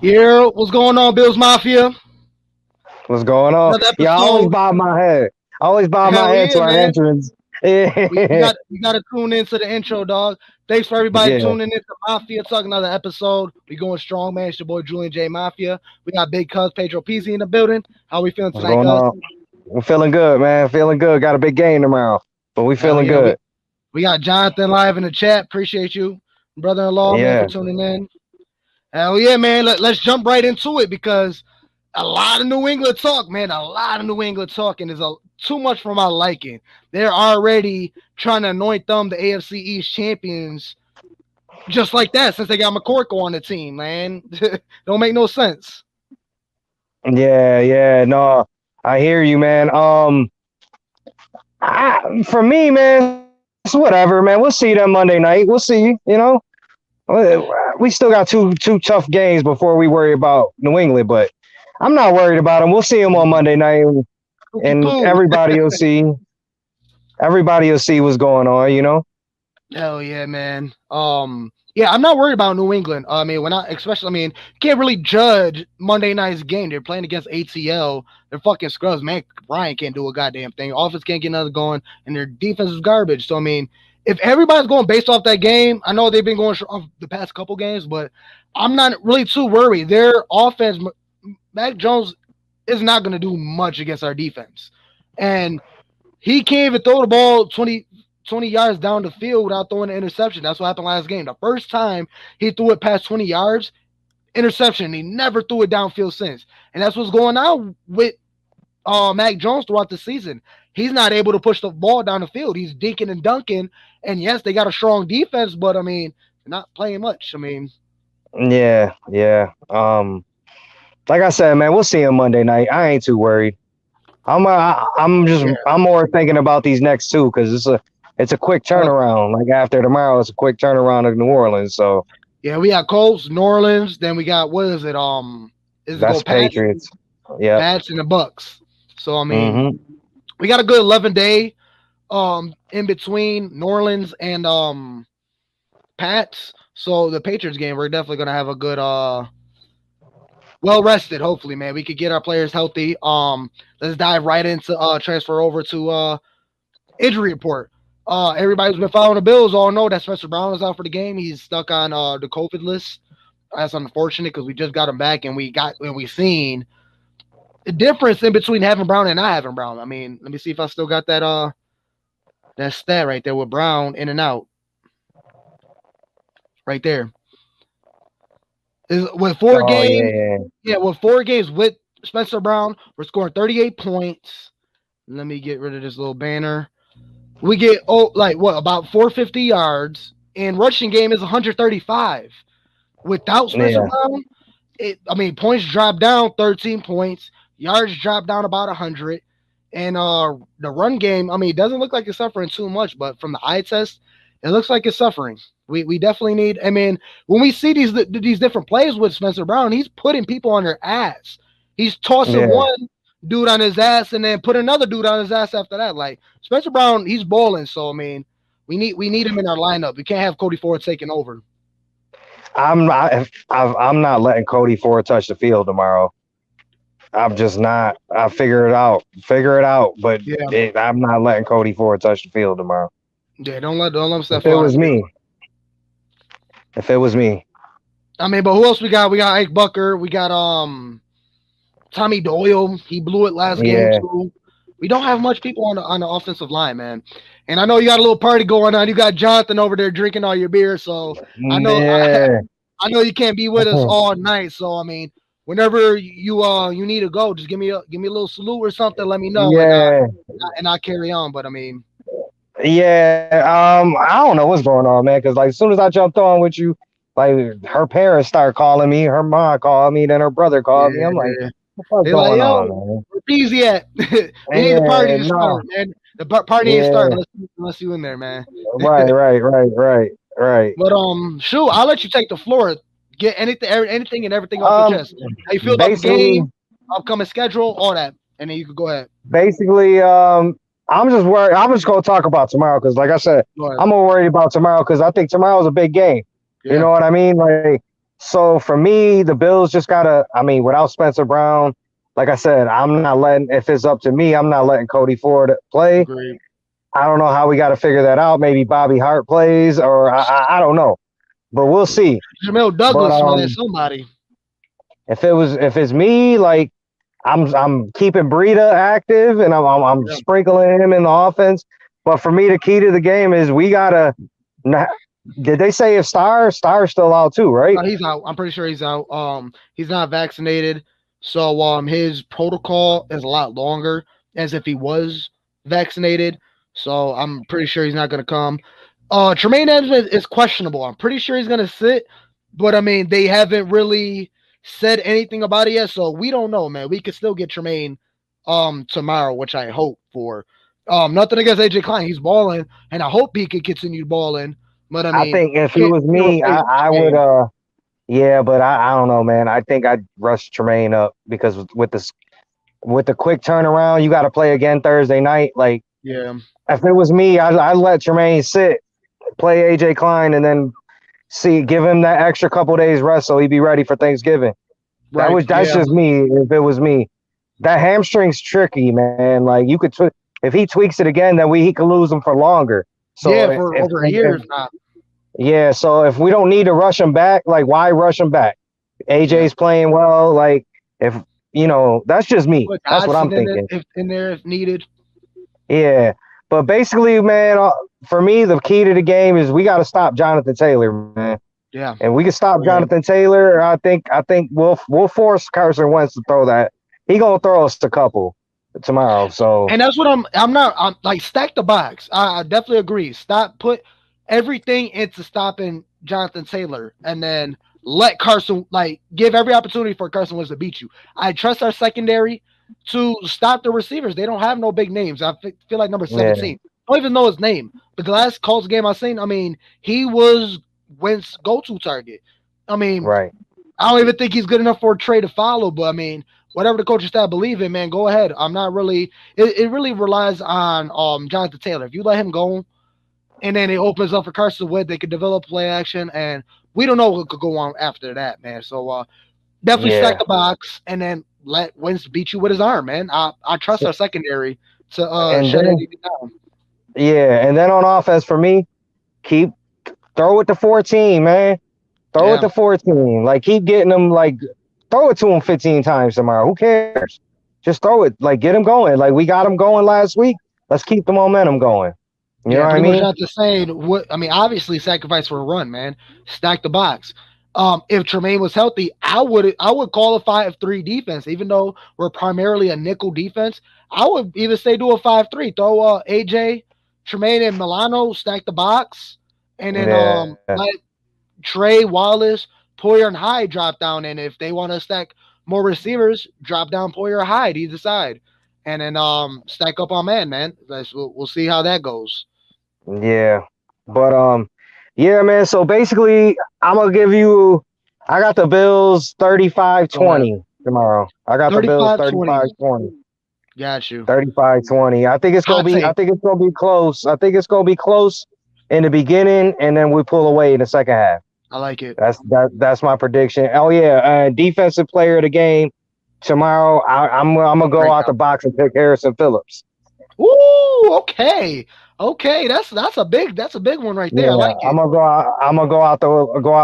Yeah, what's going on, Bills Mafia? What's going on? Another Yeah, I always episode. bob my head. I always bob my Hell head yeah, to our man. entrance. We Yeah. got we got to tune into the intro, dog. Thanks for everybody Yeah. tuning in to Mafia Talk, another episode. We going strong, man. It's your boy Julian J Mafia. We got Big Cuz Pedro Pizzi in the building. How we feeling What's tonight, going Cuz? on? I'm feeling good, man. Feeling good. Got a big game tomorrow, but we Hell feeling yeah, good. we got Jonathan live in the chat. Appreciate you, brother-in-law, man, for Yeah. tuning in. Hell yeah, man. Let's jump right into it because a lot of New England talk, man. A lot of New England talking is too much for my liking. They're already trying to anoint them the AFC East champions just like that since they got McCorkle on the team, man. Don't make no sense. Yeah. Yeah. No, I hear you, man. For me, man, it's whatever, man. We'll see them Monday night. We'll see. We still got two tough games before we worry about New England, but I'm not worried about them. We'll see them on Monday night, Pookie and poo. everybody will see. Everybody will see what's going on. Hell yeah, man. Yeah, I'm not worried about New England. I mean, can't really judge Monday night's game. They're playing against ATL. They're fucking scrubs. Man, Ryan can't do a goddamn thing. Offense can't get nothing going, and their defense is garbage. So I mean, if everybody's going based off that game, I know they've been going off the past couple games, but I'm not really too worried. Their offense, Mac Jones, is not going to do much against our defense, and he can't even throw the ball 20 yards down the field without throwing an interception. That's what happened last game. The first time he threw it past 20 yards, interception. He never threw it downfield since. And that's what's going on with Mac Jones throughout the season. He's not able to push the ball down the field. He's dinking and dunking. And yes, they got a strong defense, but I mean, they're not playing much. I mean, Yeah, yeah. Like I said, man, we'll see him Monday night. I ain't too worried. yeah. I'm more thinking about these next two because it's a quick turnaround. Like after tomorrow, it's a quick turnaround of New Orleans. So Yeah, we got Colts, New Orleans, then we got what is it? Is it go that's Pats? Patriots. Yeah. Pats and the Bucks. So I mean, Mm-hmm. we got a good 11-day in between New Orleans and Pats. So the Patriots game, we're definitely gonna have a good well rested, hopefully, man. We could get our players healthy. Let's dive right into transfer over to injury report. Everybody who's been following the Bills all know that Spencer Brown is out for the game. He's stuck on the COVID list. That's unfortunate because we just got him back and we seen the difference in between having Brown and not having Brown. I mean, let me see if I still got that stat right there with Brown in and out. Right there. Is with four games. Yeah, with 4 games with Spencer Brown, we're scoring 38 points. Let me get rid of this little banner. We get about 450 yards, and rushing game is 135. Without Spencer Brown, points drop down 13 points, yards drop down about 100, and the run game, it doesn't look like it's suffering too much, but from the eye test, it looks like it's suffering. We definitely need. When we see these different plays with Spencer Brown, he's putting people on their ass. He's tossing one dude on his ass and then put another dude on his ass after that. Like Spencer Brown, he's balling. So we need him in our lineup. We can't have Cody Ford taking over. I'm not letting Cody Ford touch the field tomorrow. I'm just not. I figure it out. But I'm not letting Cody Ford touch the field tomorrow. Yeah, don't let him step. If it was me. But who else we got? We got Ike Bucker. We got Tommy Doyle. He blew it last game too. We don't have much people on the offensive line, man. And I know you got a little party going on. You got Jonathan over there drinking all your beer, so I know I know you can't be with us all night, so I mean, whenever you need to go, just give me a little salute or something. Let me know, Yeah, and I carry on. But I mean, yeah. I don't know what's going on, man. Because like as soon as I jumped on with you, like her parents start calling me, her mom called me, then her brother called me. I'm like, yeah, what the fuck's they like, going yo, on, man? where Peasy at? We need the party Yeah, to no, start, man. The party ain't yeah, starting unless you in there, man. right. But shoot, I'll let you take the floor. Get anything and everything off your Um, chest. How you feel about the basically, game, upcoming schedule, all that, and then you can go ahead. basically, I'm just worried. I'm just gonna talk about tomorrow because, like I said, Go ahead. I'm more worried about tomorrow because I think tomorrow's a big game. You Yeah, know what I mean? Like, so for me, the Bills just gotta. I mean, without Spencer Brown, like I said, I'm not letting. If it's up to me, I'm not letting Cody Ford play. agreed. I don't know how we got to figure that out. Maybe Bobby Hart plays, or I don't know, but we'll see. Jamil But Douglas, man, somebody. if it's me, like I'm keeping Breida active and I'm Yeah. sprinkling him in the offense. But for me, the key to the game is we gotta. Did they say if Star's still out too, right? No, he's out. I'm pretty sure he's out. He's not vaccinated, so his protocol is a lot longer as if he was vaccinated. So I'm pretty sure he's not going to come. Tremaine Edmonds is questionable. I'm pretty sure he's going to sit, but I mean they haven't really said anything about it yet, so we don't know, man. We could still get Tremaine tomorrow, which I hope for. Nothing against AJ Klein, he's balling, and I hope he could continue balling. But I I mean, think if it can't, was can't me, replace I would. Tremaine. Yeah, but I don't know, man. I think I'd rush Tremaine up because with the quick turnaround, you got to play again Thursday night. Like Yeah. if it was me, I let Tremaine sit, play AJ Klein, and then give him that extra couple days rest so he'd be ready for Thanksgiving. Right. That's Yeah. just me. If it was me, that hamstring's tricky, man. Like you could if he tweaks it again, then he could lose him for longer. So Yeah, for over a year, if not. yeah, so if we don't need to rush him back, like why rush him back? Yeah. AJ's playing well. Like if that's just me. Put That's what I'm Dodson thinking. in there if needed. Yeah, but basically, man, for me, the key to the game is we got to stop Jonathan Taylor, man. Yeah. And we can stop Yeah. Jonathan Taylor. I think we'll force Carson Wentz to throw that. He gonna throw us a couple tomorrow. So And that's what I'm like stack the box. I definitely agree. Put everything into stopping Jonathan Taylor and then let Carson give every opportunity for Carson Wentz to beat you. I trust our secondary to stop the receivers. They don't have no big names. I feel like number yeah, 17. I don't even know his name. But the last Colts game I seen, I mean, he was Wentz go-to target. I mean, right. I don't even think he's good enough for a trade to follow, but I mean, whatever the coaching staff believe in, man, go ahead. I'm not really. It really relies on Jonathan Taylor. If you let him go, and then it opens up for Carson Wentz, they could develop play action, and we don't know what could go on after that, man. So definitely stack Yeah, the box, and then let Wentz beat you with his arm, man. I trust our secondary to and shut then anything down. and then on offense for me, keep throw it to 14, man. Throw it Yeah. to 14. Like keep getting them. Like throw it to him 15 times tomorrow. Who cares? Just throw it. Like get him going. Like we got him going last week. Let's keep the momentum going. You know Yeah, what I pretty much mean? not the same. What I mean, obviously, sacrifice for a run, man. Stack the box. If Tremaine was healthy, I would call a 5-3 defense, even though we're primarily a nickel defense. I would even say do a 5-3. Throw AJ, Tremaine, and Milano, stack the box, and then Yeah. let Trey, Wallace, Poyer, and Hyde drop down. And if they want to stack more receivers, drop down Poyer or Hyde either side, and then stack up on man. We'll see how that goes. Yeah. But yeah, man. So basically I'm gonna give you I got the Bills Go ahead. 35-20 tomorrow. I got the Bills 35-20. 35-20. Got you. 35-20. Hot I take. think it's gonna be close. I think it's gonna be close in the beginning and then we pull away in the second half. I like it. That's my prediction. Oh yeah, defensive player of the game tomorrow. I'm gonna go out Breakdown. the box and pick Harrison Phillips. Ooh, okay. Okay, that's a big one right there. I Yeah, like it. I'm gonna go out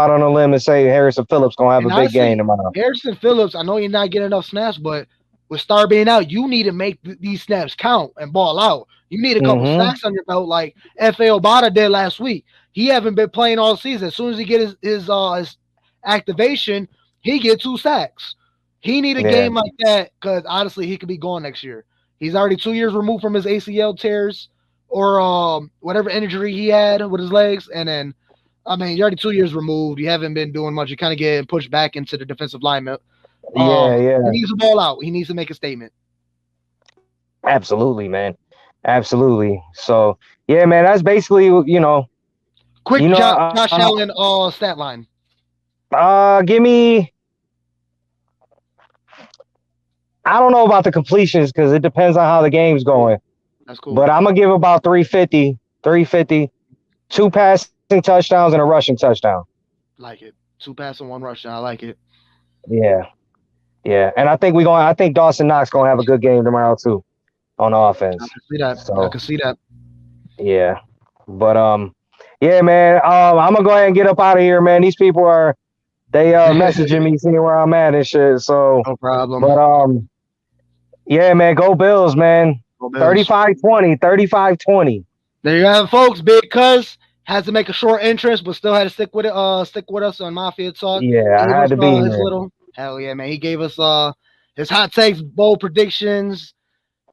on a limb and say Harrison Phillips gonna have a And big game honestly, tomorrow. Harrison Phillips, I know you're not getting enough snaps, but with Star being out, you need to make these snaps count and ball out. You need a couple Mm-hmm. sacks on your belt like F.A. Obata did last week. He haven't been playing all season. As soon as he get his activation, he get 2 sacks. He need a Yeah. game like that because honestly, he could be gone next year. He's already 2 years removed from his ACL tears or whatever injury he had with his legs, and then I mean, you're already 2 years removed. You haven't been doing much. You kind of get pushed back into the defensive lineman. Yeah, He yeah. needs the ball out. He needs to make a statement. Absolutely, man. Absolutely. So yeah, man, that's basically Quick, you know Josh Allen stat line. give me I don't know about the completions because it depends on how the game's going. That's cool. But I'm gonna give about 350, 2 passing touchdowns and a rushing touchdown. Like it. 2 passing, 1 rushing. I like it. Yeah. Yeah. And I think Dawson Knox gonna have a good game tomorrow too on I offense. can see that. I So can see that. yeah. But yeah, man. I'm gonna go ahead and get up out of here, man. These people are they messaging me seeing where I'm at and shit. So No problem. but yeah, man, go Bills, man. Go Bills. 35-20, 35-20. There you have it, folks. Big Cuz had to make a short entrance, but still had to stick with it. Stick with us on Mafia Talk. Yeah, Gave I had us to be his here. little hell yeah, man. He gave us his hot takes, bold predictions,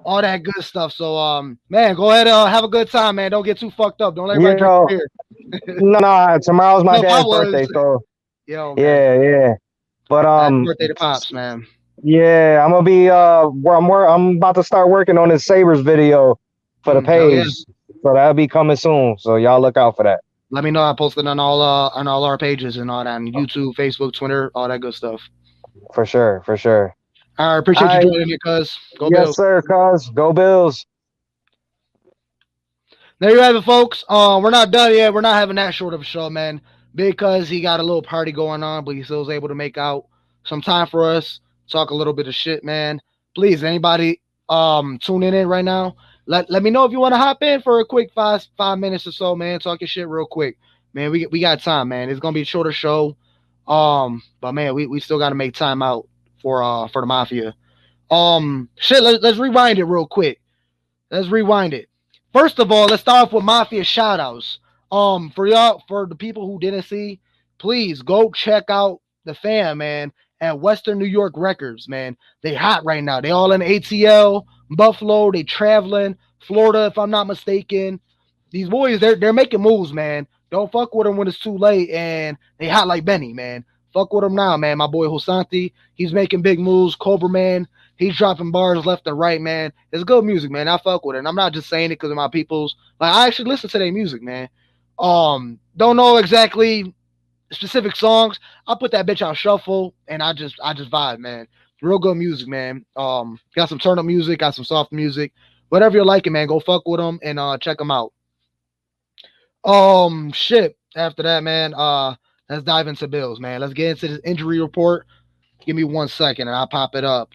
all that good stuff. So man, go ahead have a good time, man. Don't get too fucked up. Don't let everybody drink Yo, beer. no, tomorrow's my No, I dad's was. birthday, so Yo, man. yeah. But Happy birthday to Pops, man. yeah, I'm gonna be I'm about to start working on this Sabres video for the Hell yeah. page. So that'll be coming soon. So y'all look out for that. Let me know. I posted on all our pages and all that on YouTube, Facebook, Twitter, all that good stuff. For sure, for sure. I appreciate you joining me, cuz. Go Yes, Bills. sir, cuz. Go Bills. There you have it, folks. We're not done yet. We're not having that short of a show, man, because he got a little party going on, but he still was able to make out some time for us, talk a little bit of shit, man. Please, anybody tuning in right now, let me know if you want to hop in for a quick 5 minutes or so, man. Talk your shit real quick. Man, we got time, man. It's gonna be a shorter show. But man, we still gotta make time out for the Mafia. Shit, let's rewind it real quick. Let's rewind it. First of all, let's start off with Mafia shoutouts. For y'all, for the people who didn't see, please go check out the fam, man, at Western New York Records, man. They hot right now. They all in ATL, Buffalo. They traveling, Florida, if I'm not mistaken. These boys, they're making moves, man. Don't fuck with them when it's too late, and they hot like Benny, man. Fuck with them now, man. My boy Hosanti, he's making big moves. Cobra Man, he's dropping bars left and right, man. It's good music, man. I fuck with it. And I'm not just saying it because of my peoples. Like I actually listen to their music, man. Don't know exactly specific songs. I put that bitch on shuffle and I just vibe, man. Real good music, man. Got some turn up music, got some soft music. Whatever you're liking, man, go fuck with them and check them out. Shit. After that, man, let's dive into Bills, man. Let's get into this injury report. Give me 1 second and I'll pop it up.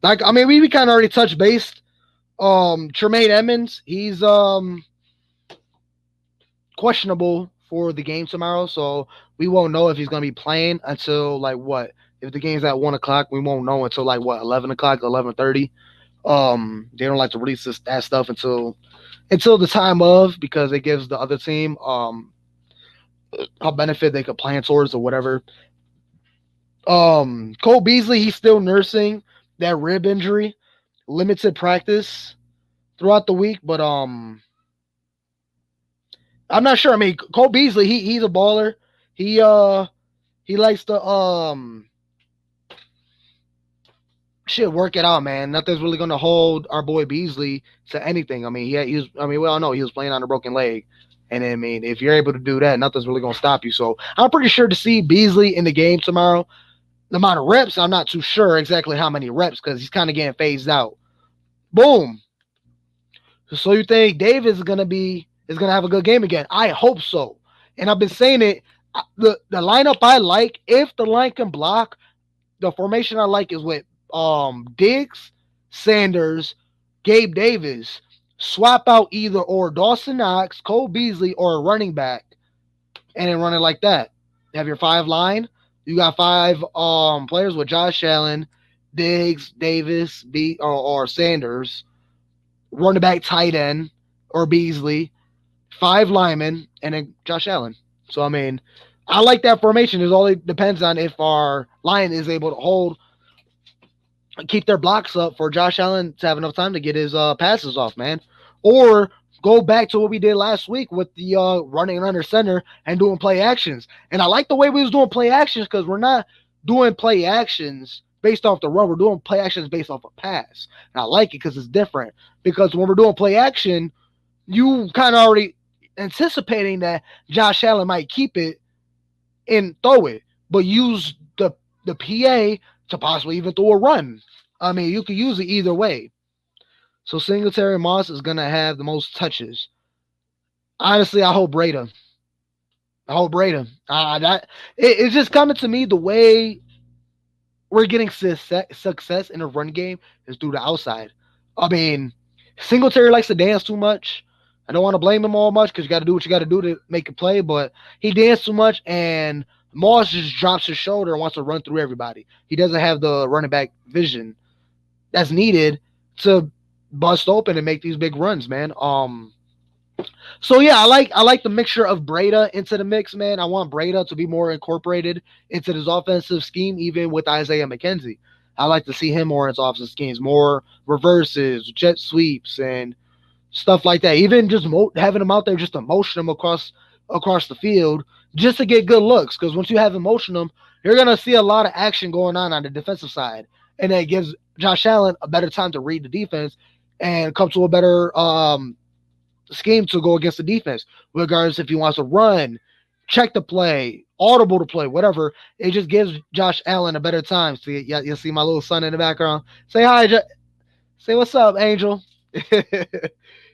Like I mean, we kind of already touched base. Tremaine Edmonds, he's questionable for the game tomorrow, so we won't know if he's gonna be playing until like what? If the game's at 1 o'clock, we won't know until like what 11 o'clock, 11:30. They don't like to release that stuff until the time of because it gives the other team a benefit they could plan towards or whatever. Cole Beasley, he's still nursing that rib injury, limited practice throughout the week, but I'm not sure. I mean, Cole Beasley, he's a baller. He likes to shit work it out, man. Nothing's really gonna hold our boy Beasley to anything. I mean, we all know he was playing on a broken leg. And I mean, if you're able to do that, nothing's really gonna stop you. So I'm pretty sure to see Beasley in the game tomorrow. The amount of reps, I'm not too sure exactly how many reps because he's kind of getting phased out. Boom. So you think Davis is gonna have a good game again? I hope so. And I've been saying it. The lineup I like, if the line can block, the formation I like is with Diggs, Sanders, Gabe Davis. Swap out either or Dawson Knox, Cole Beasley, or a running back, and then run it like that. You have your 5 line. You got 5 players with Josh Allen, Diggs, Davis, or Sanders, running back, tight end, or Beasley, 5 linemen, and then Josh Allen. So I mean, I like that formation. It all depends on if our line is able to hold, keep their blocks up for Josh Allen to have enough time to get his passes off, man. Or go back to what we did last week with the running under center and doing play actions. And I like the way we was doing play actions because we're not doing play actions based off the run. We're doing play actions based off a pass. And I like it because it's different. Because when we're doing play action, you kind of already anticipating that Josh Allen might keep it and throw it, but use the PA to possibly even throw a run. I mean, you could use it either way. So Singletary Moss is gonna have the most touches. Honestly, I hope Breda. I hope Breda. It's just coming to me the way we're getting success in a run game is through the outside. I mean, Singletary likes to dance too much. I don't want to blame him all much because you got to do what you got to do to make a play, but he danced too much, and Moss just drops his shoulder and wants to run through everybody. He doesn't have the running back vision that's needed to bust open and make these big runs, man. So yeah, I like the mixture of Breda into the mix, man. I want Breda to be more incorporated into this offensive scheme, even with Isaiah McKenzie. I like to see him more in his offensive schemes, more reverses, jet sweeps, and stuff like that. Even just having him out there just to motion him across the field just to get good looks. Because once you have him motion him, you're gonna see a lot of action going on the defensive side, and it gives Josh Allen a better time to read the defense and come to a better scheme to go against the defense, regardless if he wants to run, check the play, audible to play, whatever. It just gives Josh Allen a better time. See, you see my little son in the background. Say hi, say what's up, Angel.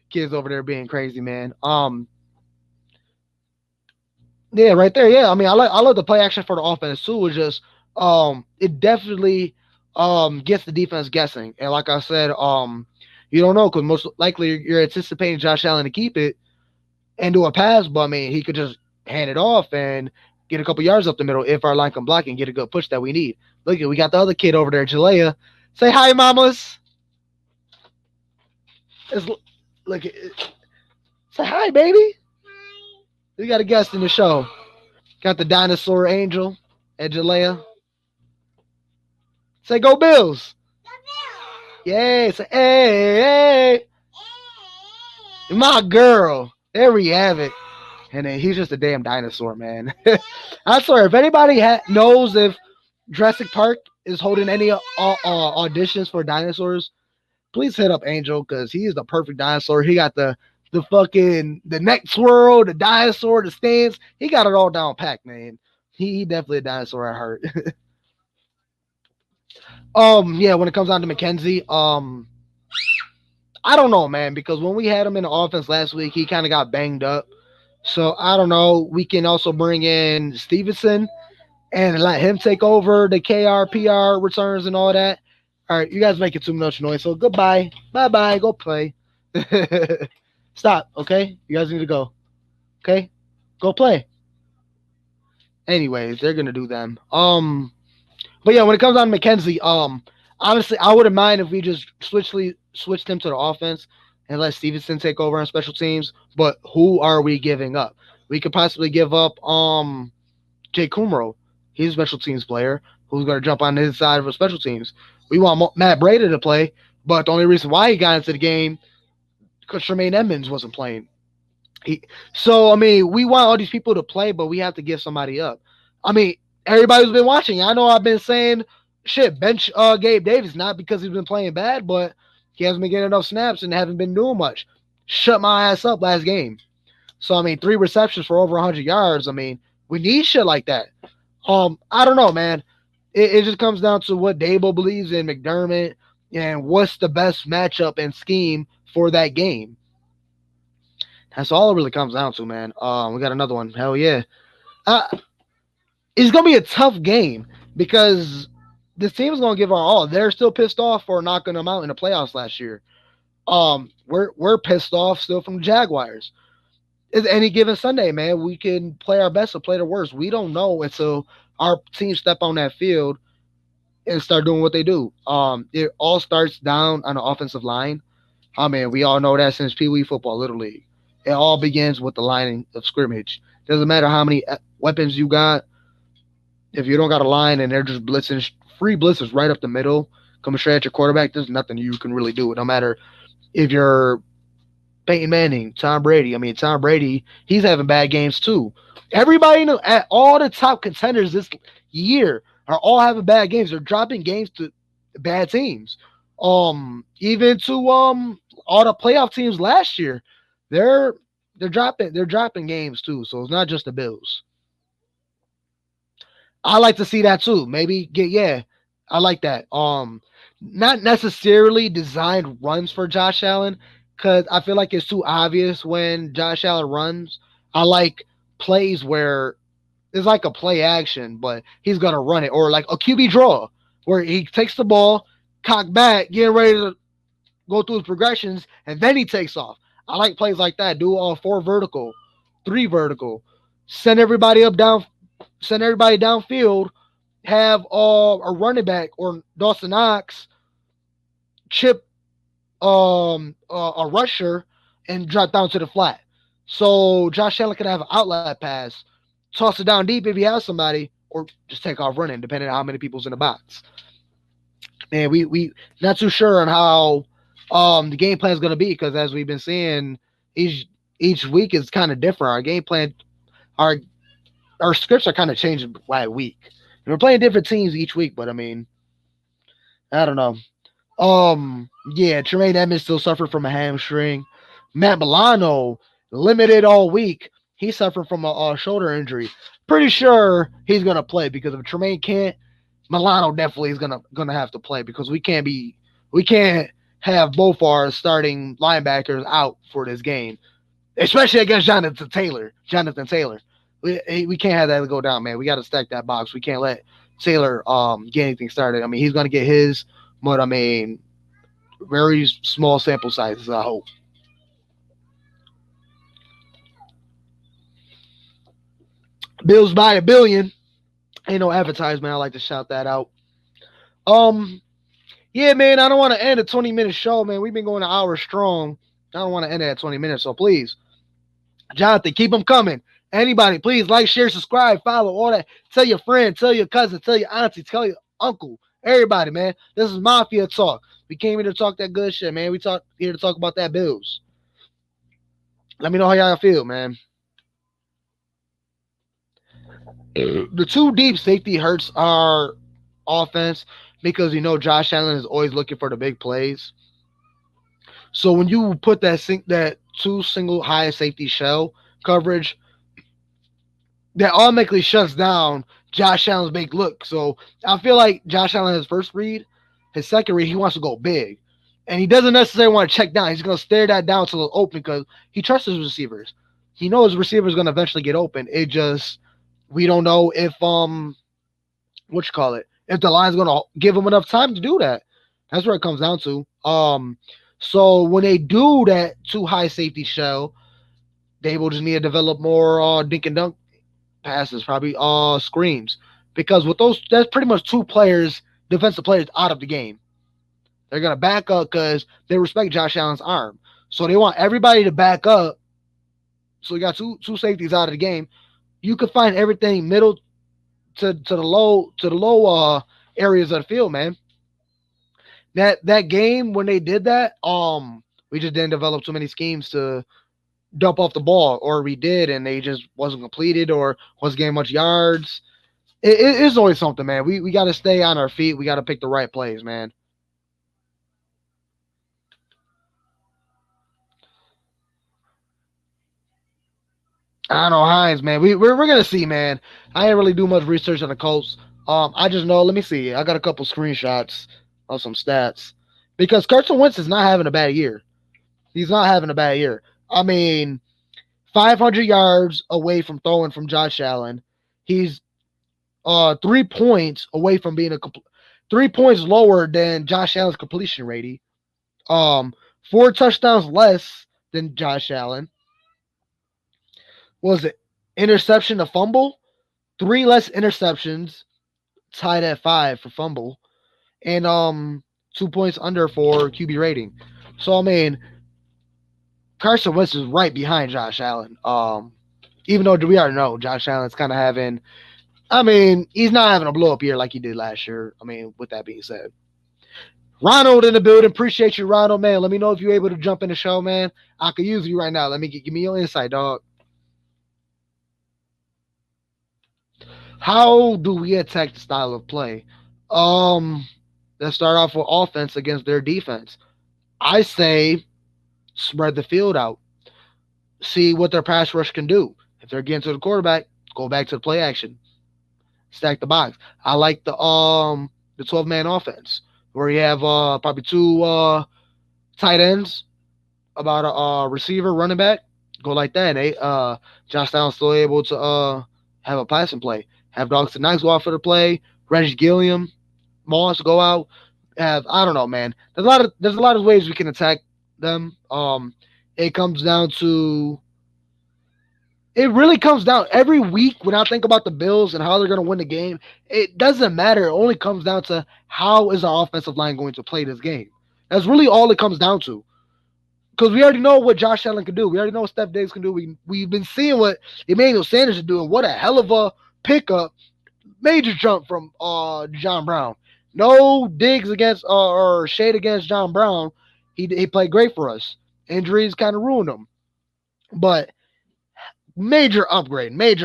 Kids over there being crazy, man. Yeah, right there. Yeah, I mean, I love the play action for the offense too. It's just it definitely gets the defense guessing, and like I said, you don't know because most likely you're anticipating Josh Allen to keep it and do a pass, but I mean, he could just hand it off and get a couple yards up the middle if our line can block and get a good push that we need. Look, we got the other kid over there, Jalea. Say hi, mamas. It's, look, say hi, baby. We got a guest in the show. Got the dinosaur angel at Jalea. Say go Bills. Yeah, say hey, hey. My girl. There we have it. And then he's just a damn dinosaur, man. I swear, if anybody knows if Jurassic Park is holding any auditions for dinosaurs, please hit up Angel because he is the perfect dinosaur. He got the neck swirl, the dinosaur, the stance. He got it all down packed, man. He definitely a dinosaur at heart. Yeah, when it comes down to McKenzie, I don't know, man, because when we had him in the offense last week, he kind of got banged up. So I don't know. We can also bring in Stevenson and let him take over the PR returns and all that. All right, you guys making too much noise. So goodbye. Bye bye. Go play. Stop, okay? You guys need to go. Okay? Go play. Anyways, they're gonna do them. But yeah, when it comes on McKenzie, honestly, I wouldn't mind if we just switched him to the offense and let Stevenson take over on special teams. But who are we giving up? We could possibly give up Jay Kumro. He's a special teams player who's gonna jump on his side of special teams. We want Matt Breda to play, but the only reason why he got into the game because Tremaine Edmonds wasn't playing. So I mean, we want all these people to play, but we have to give somebody up. I mean, everybody's been watching. I know I've been saying shit, bench Gabe Davis, not because he's been playing bad, but he hasn't been getting enough snaps and haven't been doing much. Shut my ass up last game. So I mean, 3 receptions for over 100 yards. I mean, we need shit like that. I don't know, man. It just comes down to what Dable believes in McDermott and what's the best matchup and scheme for that game. That's all it really comes down to, man. We got another one. Hell yeah. It's gonna be a tough game because this team is gonna give our all. They're still pissed off for knocking them out in the playoffs last year. We're pissed off still from the Jaguars. It's any given Sunday, man. We can play our best or play the worst. We don't know until our team step on that field and start doing what they do. It all starts down on the offensive line. I mean, we all know that since Pee Wee football, Little League. It all begins with the line of scrimmage. Doesn't matter how many weapons you got. If you don't got a line and they're just blitzing, free blitzes right up the middle, coming straight at your quarterback, there's nothing you can really do. No matter if you're Peyton Manning, Tom Brady. I mean, Tom Brady, he's having bad games too. Everybody, at all the top contenders this year are all having bad games. They're dropping games to bad teams. Even to all the playoff teams last year, they're they're dropping games too. So it's not just the Bills. I like to see that too. Maybe get yeah, I like that. Not necessarily designed runs for Josh Allen because I feel like it's too obvious when Josh Allen runs. I like plays where it's like a play action, but he's gonna run it, or like a QB draw where he takes the ball, cock back, getting ready to go through his progressions, and then he takes off. I like plays like that. Do all four vertical, three vertical, send everybody up down, send everybody downfield. Have a running back or Dawson Knox chip a rusher and drop down to the flat. So Josh Allen could have an outlet pass, toss it down deep if he has somebody, or just take off running, depending on how many people's in the box. And we not too sure on how the game plan is going to be because as we've been seeing, each week is kind of different. Our game plan, our our scripts are kind of changing by week. And we're playing different teams each week, but I mean, I don't know. Yeah, Tremaine Edmonds still suffered from a hamstring. Matt Milano limited all week. He suffered from a shoulder injury. Pretty sure he's gonna play because if Tremaine can't, Milano definitely is gonna have to play because we can't have both our starting linebackers out for this game, especially against Jonathan Taylor. We can't have that go down, man. We got to stack that box. We can't let Taylor get anything started. I mean, he's gonna get his, but I mean, very small sample sizes. I hope. Bills by a billion. Ain't no advertisement. I like to shout that out. Um, yeah, man. I don't want to end a 20-minute show, man. We've been going an hour strong. I don't want to end it at 20 minutes. So please, Jonathan, keep them coming. Anybody, please like, share, subscribe, follow, all that. Tell your friend, tell your cousin, tell your auntie, tell your uncle, everybody, man. This is Mafia Talk. We came here to talk that good shit, man. We talk here to talk about that Bills. Let me know how y'all feel, man. The two deep safety hurts our offense because you know Josh Allen is always looking for the big plays. So when you put that two single high safety shell coverage, that automatically shuts down Josh Allen's big look. So I feel like Josh Allen, his first read, his second read, he wants to go big. And he doesn't necessarily want to check down. He's going to stare that down till it's open because he trusts his receivers. He knows his receivers going to eventually get open. It just, we don't know if, what you call it, if the line's going to give him enough time to do that. That's where it comes down to. So when they do that too high safety shell, they will just need to develop more dink and dunk passes, probably screens. Because with those, that's pretty much two players, defensive players, out of the game. They're gonna back up because they respect Josh Allen's arm. So they want everybody to back up. So you got two safeties out of the game. You can find everything middle to the low areas of the field, man. That game when they did that, we just didn't develop too many schemes to dump off the ball, or we did and they just wasn't completed or wasn't getting much yards. It's always something, man. We got to stay on our feet. We got to pick the right plays, man. I don't know, Hines, man. We're gonna see, man. I ain't really do much research on the Colts. I just know. Let me see. I got a couple screenshots of some stats because Carson Wentz is not having a bad year. He's not having a bad year. I mean, 500 yards away from throwing from Josh Allen. He's 3 points away from being 3 points lower than Josh Allen's completion rating. 4 touchdowns less than Josh Allen. Was it interception to fumble? 3 less interceptions, tied at 5 for fumble, and 2 points under for QB rating. So I mean, Carson Wentz is right behind Josh Allen. Even though we already know Josh Allen's kind of having. I mean, he's not having a blow up year like he did last year. I mean, with that being said, Ronald in the building. Appreciate you, Ronald, man. Let me know if you're able to jump in the show, man. I could use you right now. Let me give me your insight, dog. How do we attack the style of play? Um, let's start off with offense against their defense. I say spread the field out. See what their pass rush can do. If they're getting to the quarterback, go back to the play action. Stack the box. I like the 12-man offense where you have probably two tight ends, about a receiver, running back. Go like that. Josh Allen's still able to have a passing play. Have Dogs and Knights go out for the play. Reggie Gilliam, Moss go out. Have I don't know, man. There's a lot of ways we can attack them. It comes down to it really comes down every week when I think about the Bills and how they're going to win the game. It doesn't matter. It only comes down to how is our offensive line going to play this game. That's really all it comes down to. Because we already know what Josh Allen can do. We already know what Steph Diggs can do. We've been seeing what Emmanuel Sanders is doing. What a hell of a pickup. Major jump from John Brown. No digs against or shade against John Brown. He played great for us. Injuries kind of ruined him. But major upgrade, man.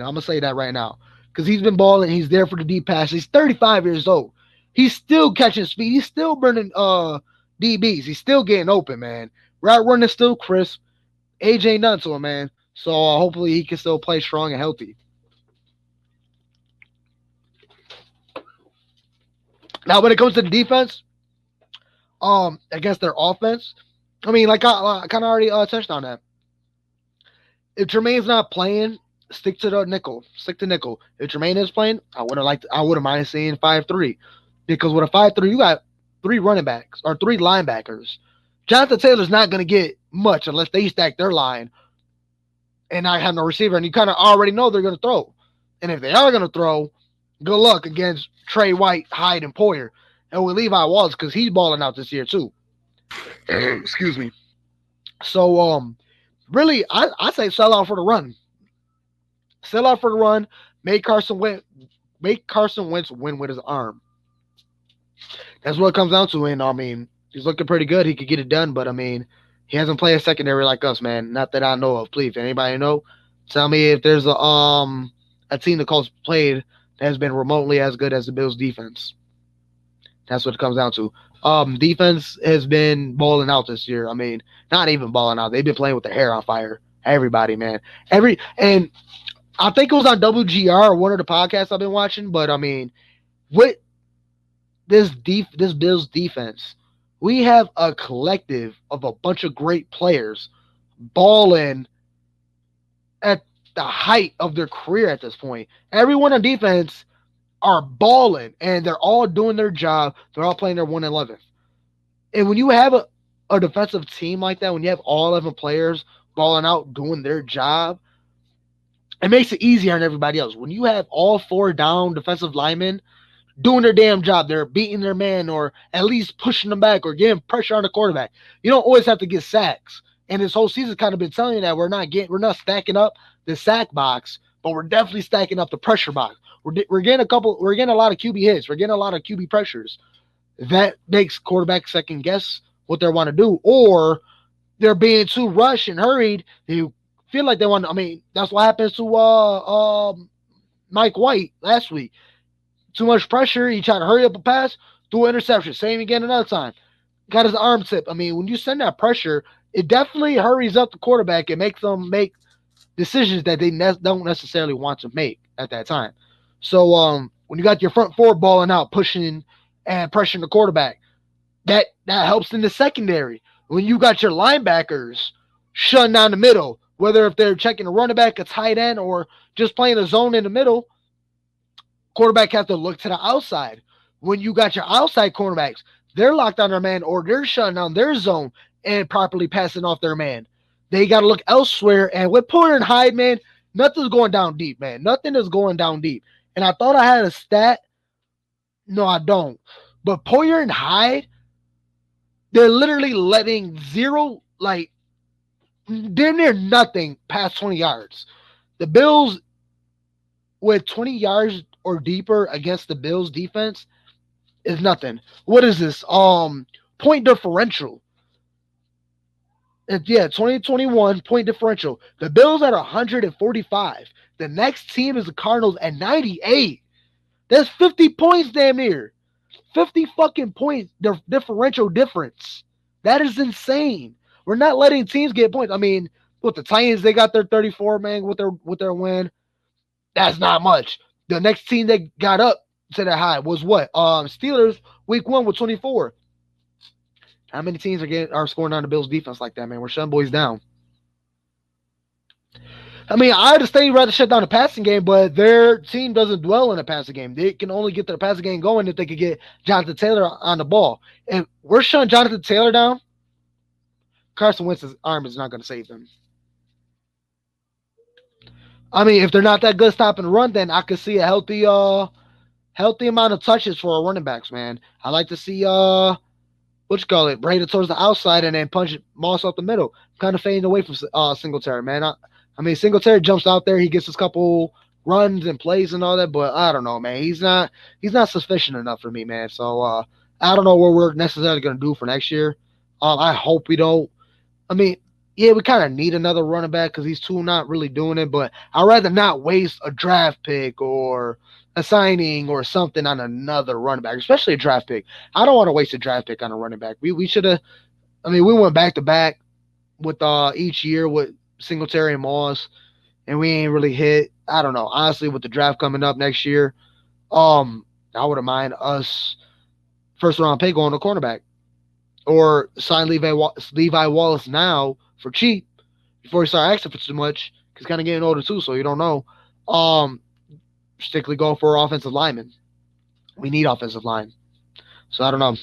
I'm gonna say that right now because he's been balling. He's there for the deep pass. He's 35 years old. He's still catching speed. He's still burning DBs. He's still getting open, man. Route running is still crisp. Age ain't nothing to him, man. So hopefully he can still play strong and healthy. Now, when it comes to the defense, against their offense, I mean, like I kind of already touched on that. If Jermaine's not playing, stick to the nickel. Stick to nickel. If Jermaine is playing, I would have minded seeing 5-3. Because with a 5-3, you got three running backs or three linebackers. Jonathan Taylor's not gonna get much unless they stack their line and not have no receiver. And you kind of already know they're gonna throw. And if they are gonna throw, good luck against Trey White, Hyde, and Poyer. And with Levi Wallace, because he's balling out this year too. Excuse me. So really, I say sell out for the run. Sell out for the run. Make Carson Wentz win with his arm. That's what it comes down to. And I mean, he's looking pretty good. He could get it done, but I mean, he hasn't played a secondary like us, man. Not that I know of. Please, if anybody know, tell me if there's a team that calls played that has been remotely as good as the Bills defense. That's what it comes down to. Defense has been balling out this year. I mean, not even balling out. They've been playing with their hair on fire. Everybody, man. And I think it was on WGR or one of the podcasts I've been watching. But I mean, with this Bills defense, we have a collective of a bunch of great players balling at the height of their career at this point. Everyone on defense are balling, and they're all doing their job. They're all playing their 111th. And when you have a defensive team like that, when you have all 11 players balling out, doing their job, it makes it easier on everybody else. When you have all four down defensive linemen doing their damn job, they're beating their man or at least pushing them back or getting pressure on the quarterback. You don't always have to get sacks. And this whole season's kind of been telling you that we're not stacking up the sack box, but we're definitely stacking up the pressure box. We're getting a lot of QB hits. We're getting a lot of QB pressures. That makes quarterbacks second guess what they want to do, or they're being too rushed and hurried. They feel like they want. I mean, that's what happens to Mike White last week. Too much pressure. He tried to hurry up a pass, threw an interception. Same again another time. Got his arm tip. I mean, when you send that pressure, it definitely hurries up the quarterback and makes them make decisions that they don't necessarily want to make at that time. So when you got your front four balling out, pushing and pressuring the quarterback, that helps in the secondary. When you got your linebackers shutting down the middle, whether if they're checking a running back, a tight end, or just playing a zone in the middle, quarterback has to look to the outside. When you got your outside cornerbacks, they're locked on their man or they're shutting down their zone and properly passing off their man. They got to look elsewhere. And with Poyer and Hyde, man, nothing's going down deep, man. Nothing is going down deep. And I thought I had a stat. No, I don't. But Poyer and Hyde, they're literally letting zero, like, they're near nothing past 20 yards. The Bills with 20 yards or deeper against the Bills defense is nothing. What is this? Point differential. Yeah, 2021 point differential. The Bills at 145. The next team is the Cardinals at 98. That's 50 points damn near. 50 fucking points differential difference. That is insane. We're not letting teams get points. I mean, with the Titans, they got their 34 man with their win. That's not much. The next team that got up to that high was what? Steelers week 1 with 24. How many teams are scoring on the Bills defense like that, man? We're shutting boys down. I mean, I understand you'd rather shut down the passing game, but their team doesn't dwell in the passing game. They can only get their passing game going if they can get Jonathan Taylor on the ball. If we're shutting Jonathan Taylor down, Carson Wentz's arm is not going to save them. I mean, if they're not that good stopping the run, then I could see a healthy amount of touches for our running backs, man. I like to see braided towards the outside and then punch Moss up the middle. Kind of fading away from Singletary, man. I mean, Singletary jumps out there, he gets his couple runs and plays and all that, but I don't know, man. He's not sufficient enough for me, man. So I don't know what we're necessarily going to do for next year. I hope we don't. I mean, yeah, we kind of need another running back because these two not really doing it, but I'd rather not waste a draft pick or a signing or something on another running back, especially a draft pick. I don't want to waste a draft pick on a running back. We should have. I mean, we went back to back with each year with Singletary and Moss, and we ain't really hit. I don't know. Honestly, with the draft coming up next year, I wouldn't mind us first round pick on a cornerback or sign Levi Wallace now for cheap before you start asking for too much because kind of getting older too, so you don't know. Strictly go for offensive linemen. We need offensive line, so I don't know.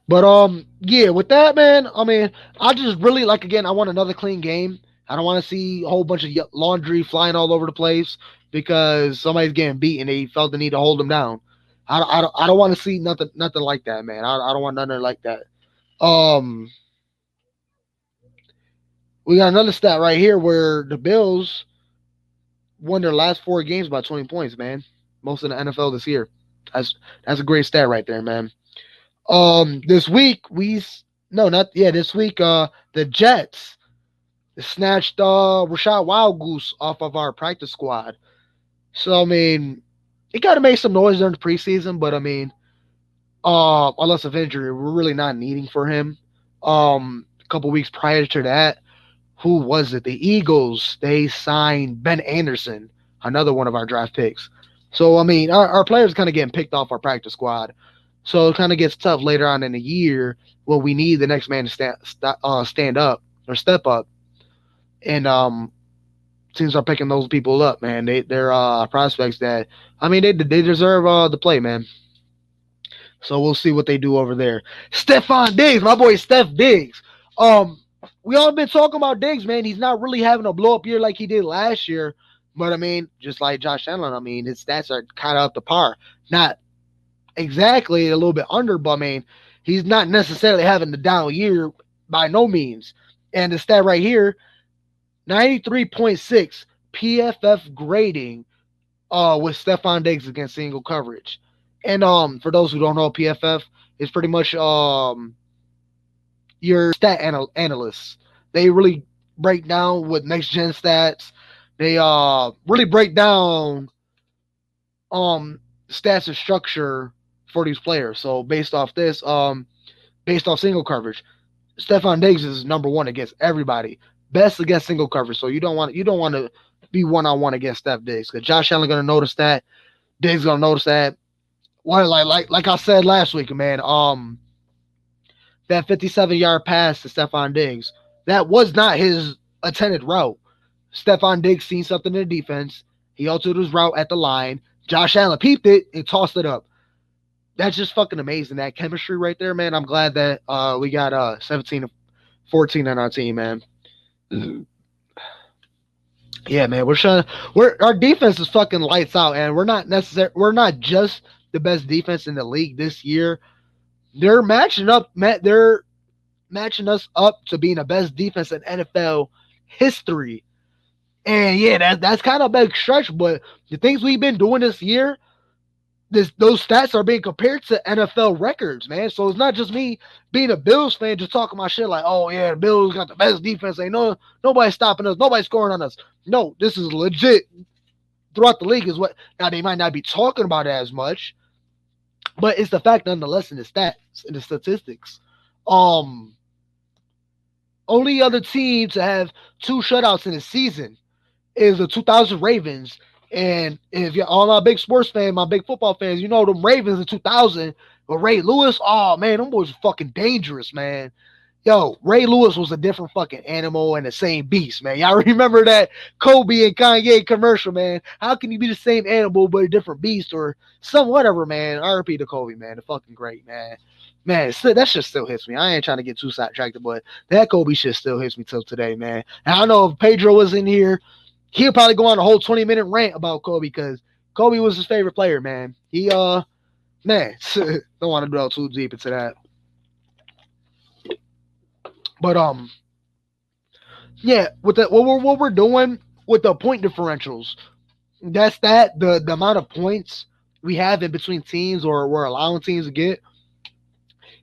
But yeah, with that, man, I mean, I just really I want another clean game. I don't want to see a whole bunch of laundry flying all over the place because somebody's getting beat and they felt the need to hold them down. I don't want to see nothing like that, man. I don't want nothing like that. We got another stat right here where the Bills won their last 4 games by 20 points, man. Most in the NFL this year. That's a great stat right there, man. This week this week the Jets snatched Rashad Wildgoose off of our practice squad. So I mean, he got to make some noise during the preseason, but I mean, unless of injury, we're really not needing for him. A couple weeks prior to that, who was it? The Eagles, they signed Ben Anderson, another one of our draft picks. So I mean, our players kind of getting picked off our practice squad. So it kind of gets tough later on in the year when we need the next man to stand up or step up. And teams are picking those people up, man. They're prospects that, I mean, they deserve the play, man. So we'll see what they do over there. Stephon Diggs, my boy Steph Diggs. We all been talking about Diggs, man. He's not really having a blow up year like he did last year. But I mean, just like Josh Allen, I mean, his stats are kind of up to par. Not exactly a little bit under, but I mean, he's not necessarily having the down year by no means. And the stat right here, 93.6 PFF grading with Stephon Diggs against single coverage. And for those who don't know, PFF is pretty much your stat analysts. They really break down with next gen stats. They really break down stats and structure for these players. So based off this, based off single coverage, Stephon Diggs is number 1 against everybody. Best against single coverage. So you don't want to be one-on-one against Steph Diggs because Josh Allen gonna notice that. Diggs gonna notice that. Well, like I said last week, man. That 57-yard pass to Stephon Diggs, that was not his intended route. Stephon Diggs seen something in the defense. He altered his route at the line. Josh Allen peeped it and tossed it up. That's just fucking amazing. That chemistry right there, man. I'm glad that we got 17-14 on our team, man. Yeah, man. Our defense is fucking lights out, and we're not just the best defense in the league this year. They're matching us up to being the best defense in NFL history. And yeah, that's kind of a big stretch, but the things we've been doing this year, those stats are being compared to NFL records, man. So it's not just me being a Bills fan just talking my shit like, oh yeah, the Bills got the best defense. Ain't nobody's stopping us, nobody's scoring on us. No, this is legit throughout the league is what now they might not be talking about it as much, but it's the fact nonetheless in the stats and the statistics. Only other team to have two shutouts in a season is the 2000 Ravens. And if you're all my big sports fan, my big football fans, you know them Ravens in 2000 with Ray Lewis. Oh man, them boys are fucking dangerous, man. Yo, Ray Lewis was a different fucking animal and the same beast, man. Y'all remember that Kobe and Kanye commercial, man? How can you be the same animal but a different beast or some whatever, man? RP to Kobe, man. The fucking great, man. Man, that shit still hits me. I ain't trying to get too sidetracked, but that Kobe shit still hits me till today, man. And I don't know if Pedro was in here, he'll probably go on a whole 20-minute rant about Kobe because Kobe was his favorite player, man. He man, don't want to delve too deep into that. But yeah, with what we're doing with the point differentials, that's the amount of points we have in between teams or we're allowing teams to get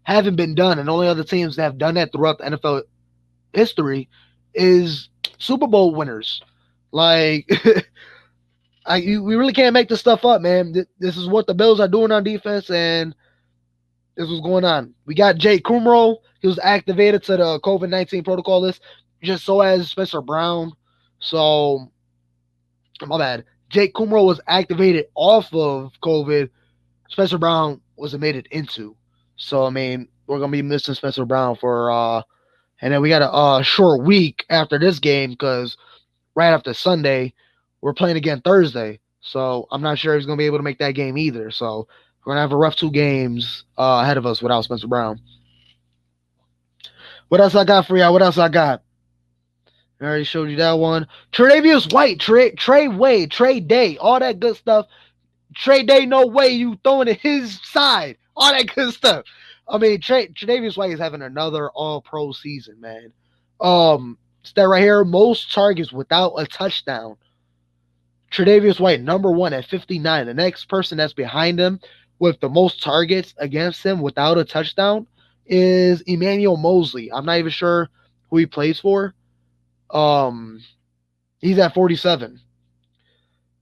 haven't been done, and only other teams that have done that throughout the NFL history is Super Bowl winners. Like, we really can't make this stuff up, man. This is what the Bills are doing on defense, and this was going on. We got Jay Kumro. He was activated to the COVID-19 protocol list, just so as Spencer Brown. So, my bad. Jake Kumro was activated off of COVID. Spencer Brown was admitted into. So, I mean, we're going to be missing Spencer Brown for, and then we got a short week after this game because right after Sunday, we're playing again Thursday. So, I'm not sure he's going to be able to make that game either. So, we're going to have a rough 2 games ahead of us without Spencer Brown. What else I got for y'all? What else I got? I already showed you that one. Tre'Davious White, Trey Wade, Trey Day, all that good stuff. Trey Day, no way you throwing it his side. All that good stuff. I mean, Tre'Davious White is having another all-pro season, man. That right here, most targets without a touchdown. Tre'Davious White, number 1 at 59. The next person that's behind him with the most targets against him without a touchdown is Emmanuel Mosley. I'm not even sure who he plays for. He's at 47.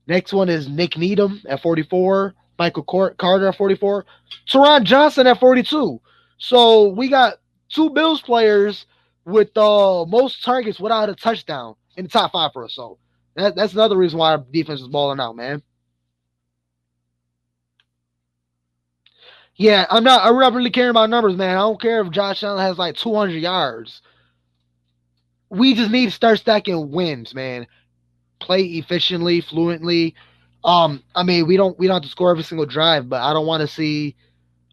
Next one is Nick Needham at 44. Michael Carter at 44. Teron Johnson at 42. So we got 2 Bills players with most targets without a touchdown in the top 5 for us. So that's another reason why our defense is balling out, man. Yeah, I'm not really caring about numbers, man. I don't care if Josh Allen has like 200 yards. We just need to start stacking wins, man. Play efficiently, fluently. I mean, we don't have to score every single drive, but I don't want to see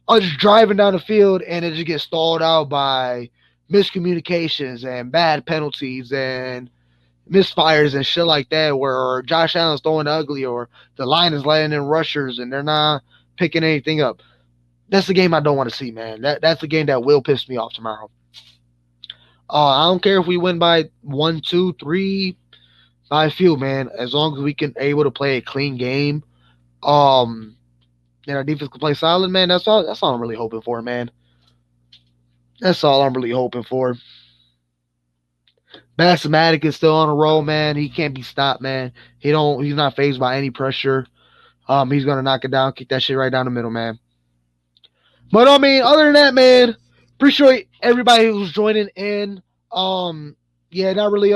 us driving down the field and it just gets stalled out by miscommunications and bad penalties and misfires and shit like that, where Josh Allen's throwing ugly or the line is letting in rushers and they're not picking anything up. That's the game I don't want to see, man. That's the game that will piss me off tomorrow. I don't care if we win by 1, 2, 3, by a few, man. As long as we can able to play a clean game, and our defense can play solid, man. That's all I'm really hoping for, man. That's all I'm really hoping for. Bassamatic is still on a roll, man. He can't be stopped, man. He's not fazed by any pressure. He's gonna knock it down, kick that shit right down the middle, man. But I mean, other than that, man, appreciate everybody who's joining in. Yeah, not really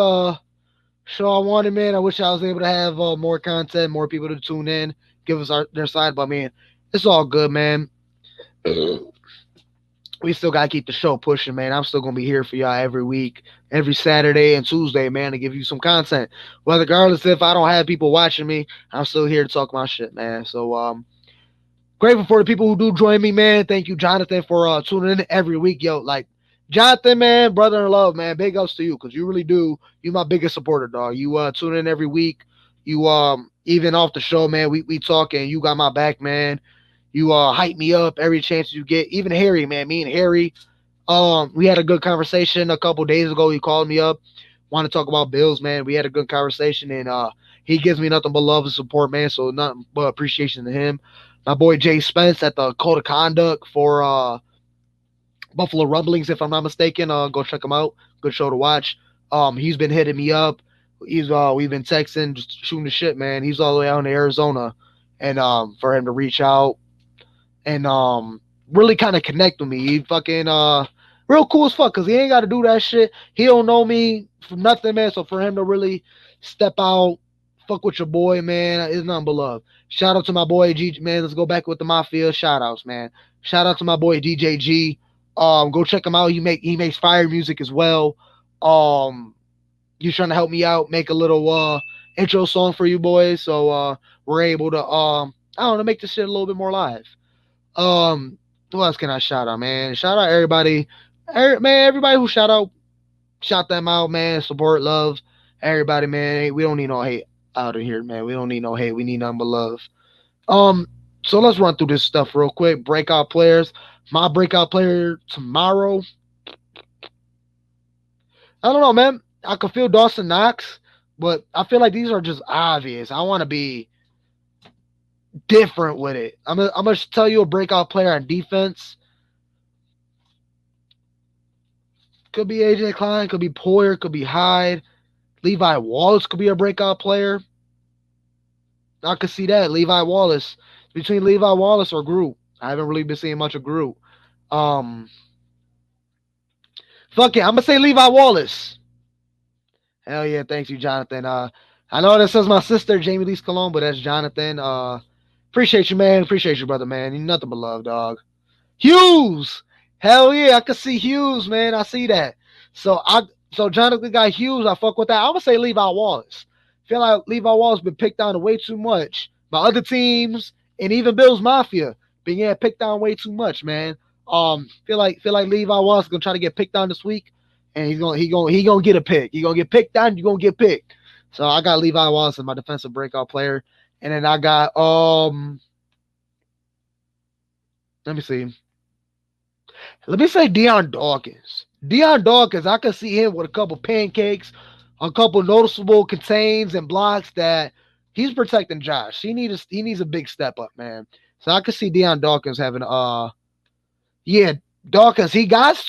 show I wanted, man. I wish I was able to have more content, more people to tune in, give us their side. But man, it's all good, man. We still gotta keep the show pushing, man. I'm still gonna be here for y'all every week, every Saturday and Tuesday, man, to give you some content. Well, regardless if I don't have people watching me, I'm still here to talk my shit, man. So grateful for the people who do join me, man. Thank you, Jonathan, for tuning in every week. Yo, like Jonathan, man, brother in love, man. Big ups to you, because you really do. You my biggest supporter, dog. You tune in every week. You even off the show, man, we talk and you got my back, man. You hype me up every chance you get. Even Harry, man. Me and Harry, we had a good conversation a couple days ago. He called me up want to talk about Bills, man. We had a good conversation, and he gives me nothing but love and support, man. So nothing but appreciation to him. My boy Jay Spence at the Code of Conduct for Buffalo Rumblings, if I'm not mistaken. Go check him out. Good show to watch. He's been hitting me up. We've been texting, just shooting the shit, man. He's all the way out in Arizona, and for him to reach out and really kind of connect with me. He fucking real cool as fuck because he ain't got to do that shit. He don't know me from nothing, man. So for him to really step out, fuck with your boy, man, is nothing but love. Shout out to my boy G, man. Let's go back with the Mafia shout outs, man. Shout out to my boy DJ G. Go check him out. He makes fire music as well. He's trying to help me out, make a little intro song for you boys, so we're able to I don't know, make this shit a little bit more live. Who else can I shout out, man? Shout out everybody, man. Everybody who shout them out, man. Support, love, everybody, man. Hey, we don't need no hate out of here, man. We don't need no hate. We need nothing but love. So let's run through this stuff real quick. Breakout players. My breakout player tomorrow. I don't know, man. I could feel Dawson Knox, but I feel like these are just obvious. I want to be different with it. I'm gonna tell you a breakout player on defense. Could be AJ Klein, could be Poyer, could be Hyde. Levi Wallace could be a breakout player. I could see that. Levi Wallace. Between Levi Wallace or Groot. I haven't really been seeing much of Groot. Fuck it. I'm gonna say Levi Wallace. Hell yeah, thanks you, Jonathan. I know that says my sister, Jamie Lee Cologne, but that's Jonathan. Appreciate you, man. Appreciate you, brother, man. You nothing but love, dog. Hughes! Hell yeah, I can see Hughes, man. I see that. So Jonathan got Hughes. I fuck with that. I'm gonna say Levi Wallace. Feel like Levi Wallace been picked on way too much by other teams and even Bills Mafia being picked on way too much, man. Feel like Levi Wallace is gonna try to get picked on this week, and he gonna get a pick. He gonna get picked on. You gonna get picked. So I got Levi Wallace as my defensive breakout player, and then I got let me see. Let me say Deion Dawkins. Deion Dawkins, I can see him with a couple pancakes, a couple noticeable contains and blocks that he's protecting Josh. He needs a big step up, man. So I can see Deion Dawkins having Dawkins, he has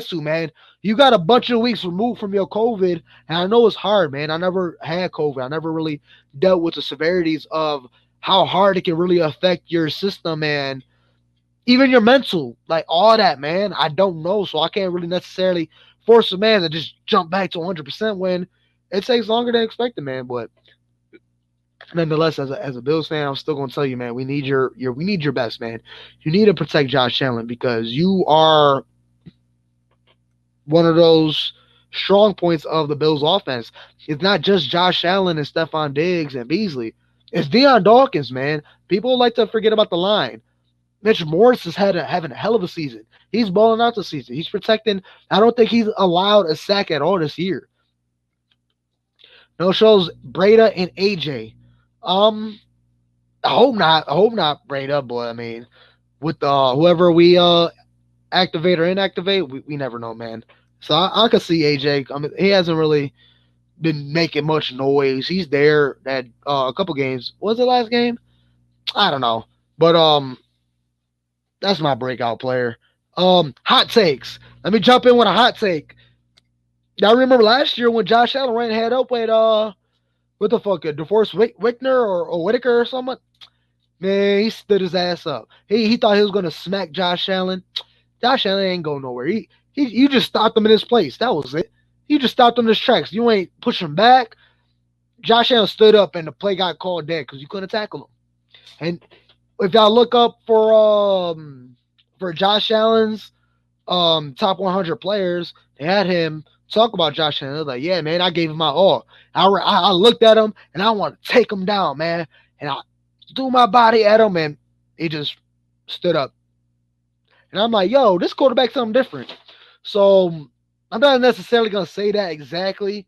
to, man. You got a bunch of weeks removed from your COVID, and I know it's hard, man. I never had COVID. I never really dealt with the severities of how hard it can really affect your system and even your mental, like all that, man. I don't know, so I can't really necessarily force a man to just jump back to 100% when it takes longer than expected, man. But nonetheless, as a Bills fan, I'm still gonna tell you, man, we need your best, man. You need to protect Josh Allen because you are one of those strong points of the Bills offense. It's not just Josh Allen and Stephon Diggs and Beasley. It's Deion Dawkins, man. People like to forget about the line. Mitch Morris is having a hell of a season. He's balling out this season. He's protecting. I don't think he's allowed a sack at all this year. No shows Breda and AJ. I hope not. I hope not Breda, but I mean, with whoever we activate or inactivate, we never know, man. So I could see AJ. I mean, he hasn't really been making much noise. He's there at a couple games. What was the last game? I don't know, but that's my breakout player. Hot takes. Let me jump in with a hot take. Y'all remember last year when Josh Allen ran head up with what the fuck, DeForest Wickner or Whitaker or someone? Man, he stood his ass up. He thought he was gonna smack Josh Allen. Josh Allen ain't going nowhere. You just stopped him in his place. That was it. You just stopped him in his tracks. You ain't pushing back. Josh Allen stood up and the play got called dead because you couldn't tackle him. And if y'all look up for Josh Allen's top 100 players, they had him talk about Josh Allen. They're like, yeah, man, I gave him my all. I looked at him and I want to take him down, man. And I threw my body at him and he just stood up. And I'm like, yo, this quarterback's something different. So I'm not necessarily going to say that exactly.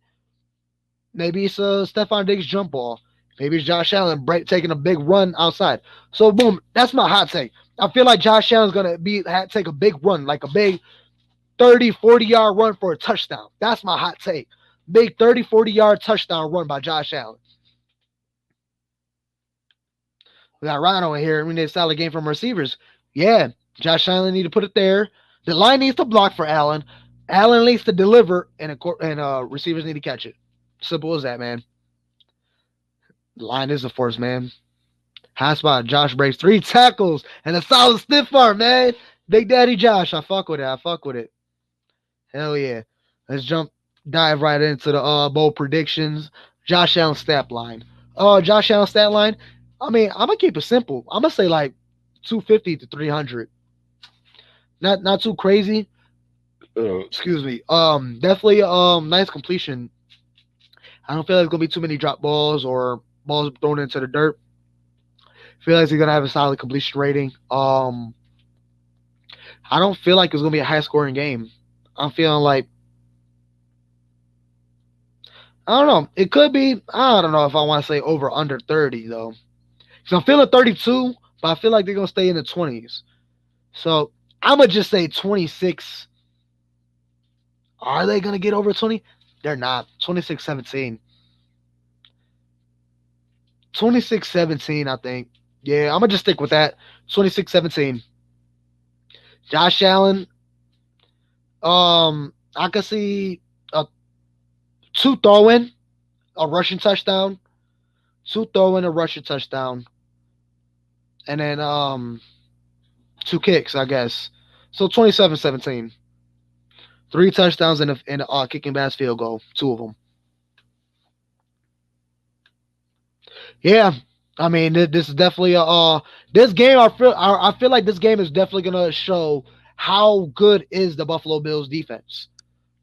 Maybe it's a Stephon Diggs jump ball. Maybe it's Josh Allen taking a big run outside. So, boom, that's my hot take. I feel like Josh Allen's going to take a big run, like a big 30, 40-yard run for a touchdown. That's my hot take. Big 30, 40-yard touchdown run by Josh Allen. We got Ryan over here. We need a solid game from receivers. Yeah, Josh Allen need to put it there. The line needs to block for Allen. Allen needs to deliver, and receivers need to catch it. Simple as that, man. The line is a force, man. High spot. Josh breaks 3 tackles and a solid stiff arm, man. Big Daddy Josh. I fuck with it. I fuck with it. Hell yeah. Let's dive right into the bold predictions. Josh Allen stat line. Josh Allen stat line. I mean, I'm gonna keep it simple. I'm gonna say like 250 to 300. Not too crazy. Excuse me. Definitely nice completion. I don't feel like it's gonna be too many drop balls or balls thrown into the dirt. Feel like he's gonna have a solid completion rating. I don't feel like it's gonna be a high scoring game. I'm feeling like I don't know. It could be. I don't know if I want to say over under 30 though. So I'm feeling 32, but I feel like they're gonna stay in the 20s. So I'm gonna just say 26. Are they gonna get over 20? They're not. 26-17. 26-17, I think. Yeah, I'm gonna just stick with that. 26-17. Josh Allen. I could see a 2 throw-in, a rushing touchdown, 2 throw-in, a rushing touchdown, and then 2 kicks, I guess. So 27-17. 3 touchdowns and a kicking bass field goal, 2 of them. Yeah, I mean this is definitely this game. I feel like this game is definitely gonna show how good is the Buffalo Bills defense,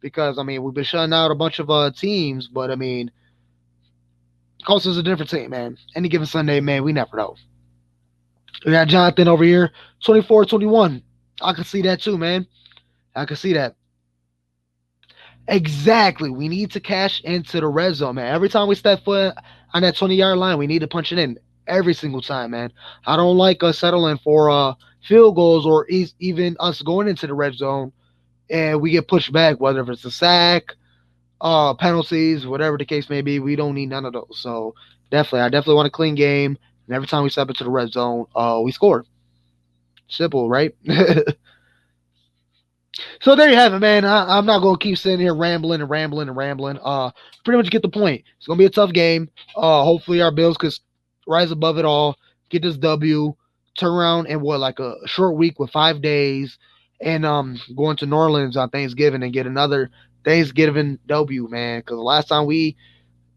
because I mean we've been shutting out a bunch of teams, but I mean Colts is a different team, man. Any given Sunday, man, we never know. We got Jonathan over here, 24-21. I can see that too, man. I can see that. Exactly. We need to cash into the red zone, man. Every time we step foot on that 20-yard line, we need to punch it in every single time, man. I don't like us settling for field goals or even us going into the red zone and we get pushed back, whether it's a sack, penalties, whatever the case may be. We don't need none of those. So I definitely want a clean game. And every time we step into the red zone, we score. Simple, right? So there you have it, man. I'm not gonna keep sitting here rambling and rambling and rambling. Pretty much get the point. It's gonna be a tough game. Hopefully our Bills could rise above it all, get this W, turn around in like a short week with 5 days, and going to New Orleans on Thanksgiving and get another Thanksgiving W, man. Because the last time we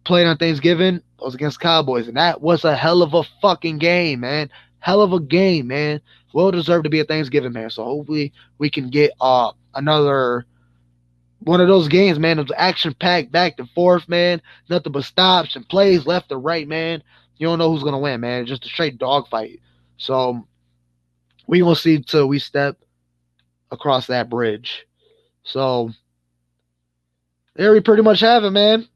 played on Thanksgiving was against Cowboys, and that was a hell of a fucking game, man. Hell of a game, man. Well deserved to be a Thanksgiving, man. So hopefully we can get another one of those games, man. It was action packed, back and forth, man. Nothing but stops and plays left and right, man. You don't know who's gonna win, man. It's just a straight dogfight. So we gonna see till we step across that bridge. So there we pretty much have it, man.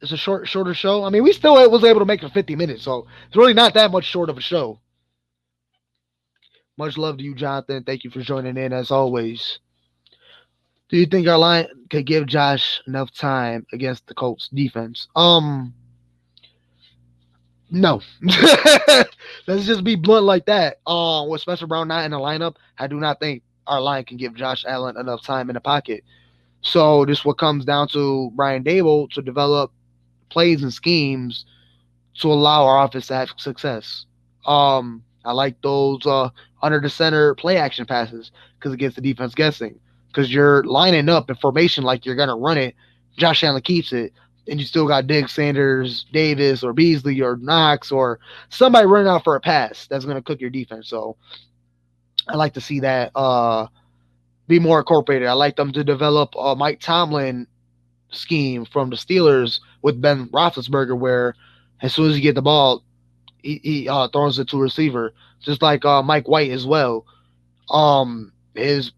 It's a shorter show. I mean, we still was able to make it 50 minutes, so it's really not that much short of a show. Much love to you, Jonathan. Thank you for joining in as always. Do you think our line could give Josh enough time against the Colts defense? No. Let's just be blunt like that. With Spencer Brown not in the lineup, I do not think our line can give Josh Allen enough time in the pocket. So this what comes down to Brian Dable to develop plays and schemes to allow our offense to have success. I like those under the center play action passes because it gets the defense guessing. Because you're lining up in formation like you're gonna run it. Josh Allen keeps it, and you still got Diggs, Sanders, Davis, or Beasley, or Knox, or somebody running out for a pass that's gonna cook your defense. So I like to see that be more incorporated. I like them to develop a Mike Tomlin scheme from the Steelers with Ben Roethlisberger, where as soon as you get the ball, he throws it to a receiver, just like Mike White as well. His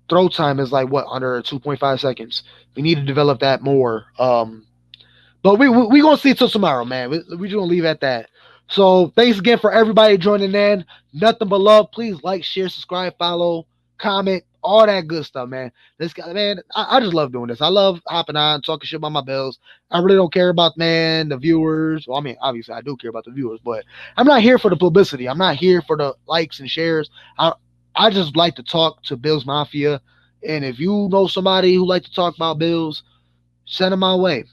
throw time is like under 2.5 seconds. We need to develop that more. But we gonna see it till tomorrow, man. We just gonna leave at that. So thanks again for everybody joining in. Nothing but love. Please like, share, subscribe, follow, comment, all that good stuff, man. This guy, man, I just love doing this. I love hopping on, talking shit about my Bills. I really don't care about, man, the viewers. Well, I mean, obviously I do care about the viewers, but I'm not here for the publicity. I'm not here for the likes and shares. I just like to talk to Bills Mafia. And if you know somebody who like to talk about Bills, send them my way.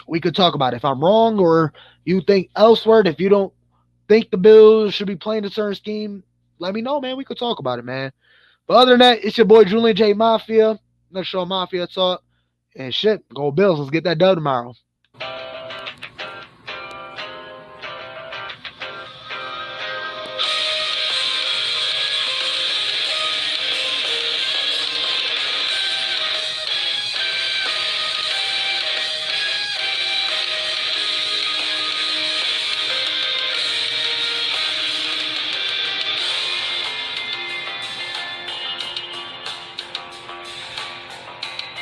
We could talk about it. If I'm wrong or you think elsewhere, if you don't think the Bills should be playing a certain scheme, let me know, man. We could talk about it, man. But other than that, it's your boy Julian J Mafia. Another show Mafia Talk. And shit, go Bills. Let's get that done tomorrow.